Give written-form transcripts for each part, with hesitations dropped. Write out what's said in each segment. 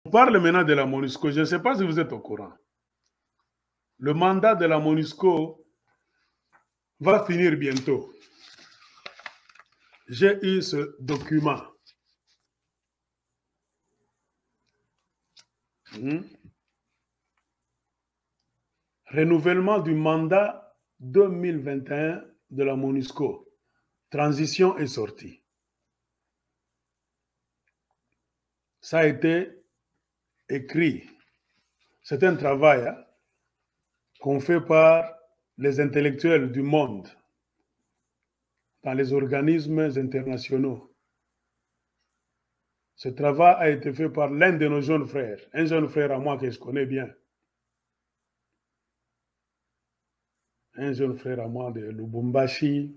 On parle maintenant de la MONUSCO. Je ne sais pas si vous êtes au courant. Le mandat de la MONUSCO va finir bientôt. J'ai eu ce document. Renouvellement du mandat 2021 de la MONUSCO. Transition et sortie. Ça a été écrit. C'est un travail qu'on fait par les intellectuels du monde dans les organismes internationaux. Ce travail a été fait par l'un de nos jeunes frères, un jeune frère à moi que je connais bien. Un jeune frère à moi de Lubumbashi,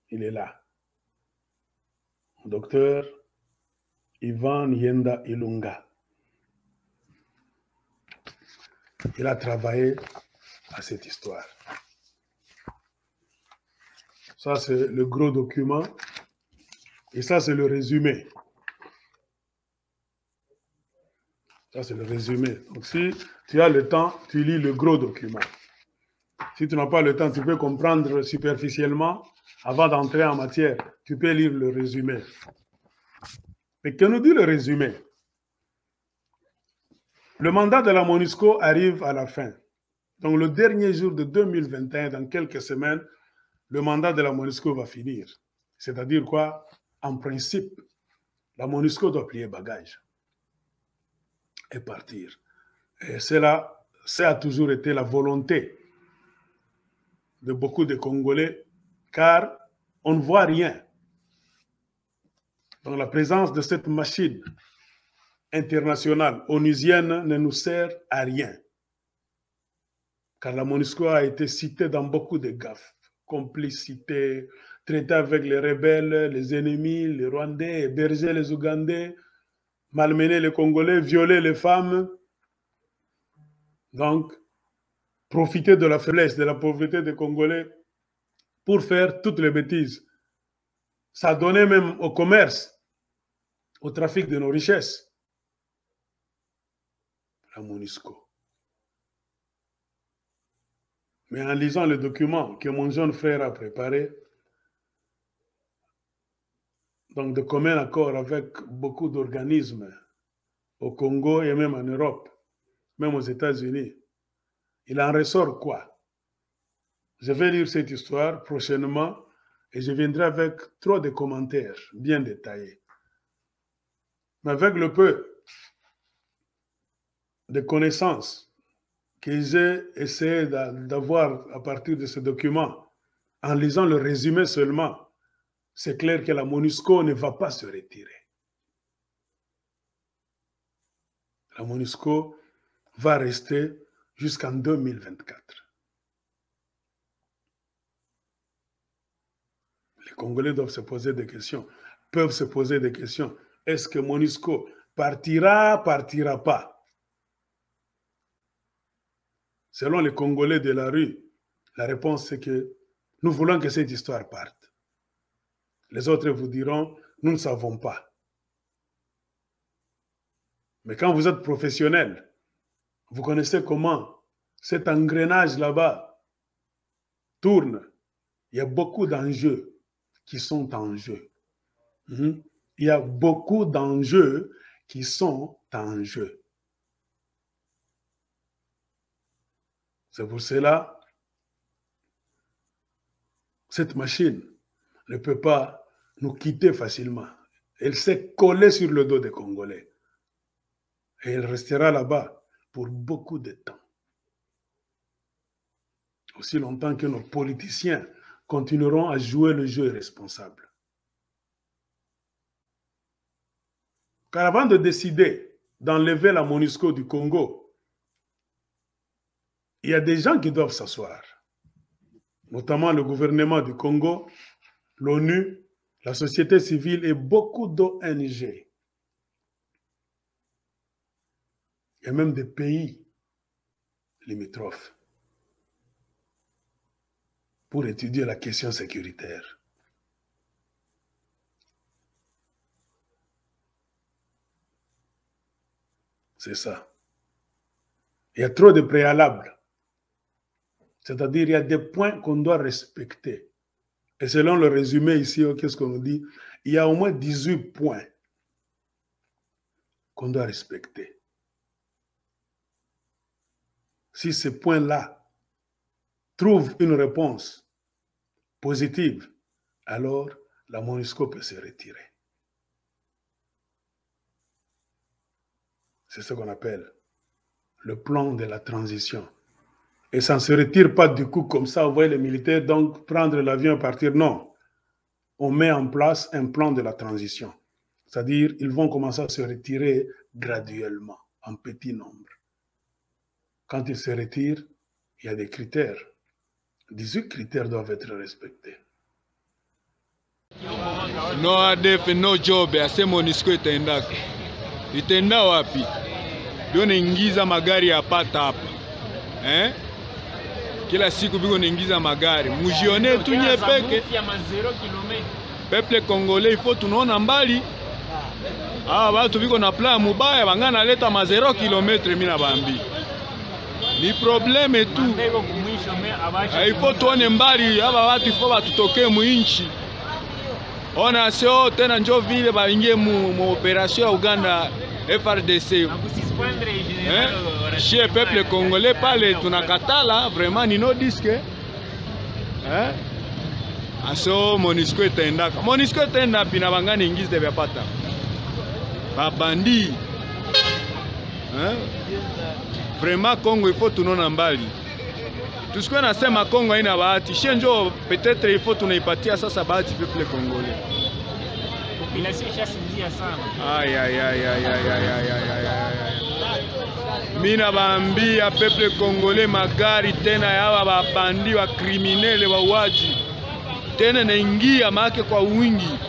il est là. Docteur Ivan Yenda Ilunga. Il a travaillé à cette histoire. Ça, c'est le gros document. Et ça, c'est le résumé. Ça, c'est le résumé. Donc, si tu as le temps, tu lis le gros document. Si tu n'as pas le temps, tu peux comprendre superficiellement. Avant d'entrer en matière, tu peux lire le résumé. Mais que nous dit le résumé? Le mandat de la MONUSCO arrive à la fin. Donc, le dernier jour de 2021, dans quelques semaines, le mandat de la MONUSCO va finir. C'est-à-dire quoi? En principe, la MONUSCO doit plier bagage et partir. Et cela, ça a toujours été la volonté de beaucoup de Congolais, car on ne voit rien. Donc, la présence de cette machine internationale onusienne ne nous sert à rien. Car la MONUSCO a été citée dans beaucoup de gaffes. Complicité, traité avec les rebelles, les ennemis, les Rwandais, héberger les Ougandais, malmener les Congolais, violer les femmes. Donc, profiter de la faiblesse, de la pauvreté des Congolais pour faire toutes les bêtises. Ça donnait même au commerce, au trafic de nos richesses. La MONUSCO. Mais en lisant le document que mon jeune frère a préparé, donc de commun accord avec beaucoup d'organismes au Congo et même en Europe, même aux États-Unis, il en ressort quoi? Je vais lire cette histoire prochainement et je viendrai avec trop de commentaires bien détaillés. Mais avec le peu de connaissances que j'ai essayé d'avoir à partir de ce document, en lisant le résumé seulement, c'est clair que la MONUSCO ne va pas se retirer. La MONUSCO va rester jusqu'en 2024. Les Congolais doivent se poser des questions, peuvent se poser des questions. Est-ce que MONUSCO partira, partira pas? Selon les Congolais de la rue, la réponse c'est que nous voulons que cette histoire parte. Les autres vous diront, nous ne savons pas. Mais quand vous êtes professionnel, vous connaissez comment cet engrenage là-bas tourne. Il y a beaucoup d'enjeux qui sont en jeu. Il y a beaucoup d'enjeux qui sont en jeu. C'est pour cela cette machine ne peut pas nous quitter facilement. Elle s'est collée sur le dos des Congolais. Et elle restera là-bas pour beaucoup de temps. Aussi longtemps que nos politiciens continueront à jouer le jeu irresponsable. Car avant de décider d'enlever la MONUSCO du Congo, il y a des gens qui doivent s'asseoir, notamment le gouvernement du Congo, l'ONU, la société civile et beaucoup d'ONG. Il y a même des pays limitrophes pour étudier la question sécuritaire. C'est ça. Il y a trop de préalables. C'est-à-dire, il y a des points qu'on doit respecter. Et selon le résumé ici, qu'est-ce qu'on nous dit? Il y a au moins 18 points qu'on doit respecter. Si ces points-là trouvent une réponse positive, alors la MONUSCO peut se retirer. C'est ce qu'on appelle le plan de la transition. Et ça ne se retire pas du coup comme ça, vous voyez les militaires donc prendre l'avion et partir. Non. On met en place un plan de la transition. C'est-à-dire, ils vont commencer à se retirer graduellement, en petit nombre. Quand ils se retirent, il y a des critères. 18 critères doivent être respectés. No ADF, no job, ase MONUSCO itaendaka. Itaenda wapi? Ndio naingiza magari yapata hapa. Kila siku biko naingiza magari. Mujione tu nye peke. Peuple congolais, il faut tunaona mbali. Watu biko na plan mubaya, bangana leta ma 0 km mimi na bambi. Ni probleme tu. Il faut tuone mbali, aba watu ifo batutoke mu inchi. Ona sio tena njo vile baingie mu operation ya Uganda FRDC. Chez peuple congolais pale tunakatala vraiment ni no disque. Aso MONUSCO itaendaka. MONUSCO itaenda pina bangani ingize vya pata. Babandi. Vraiment Congo il faut tunaona mbali. Tusikwe nasema Congo haina bahati. Shenjo peut-être il faut tunaipatia sasa bahati peuple congolais. Population ishasinzia sana. Mina bambia peuple congolais magari tena yawa babandi wa criminele wa waji. Tena naingia make kwa wingi.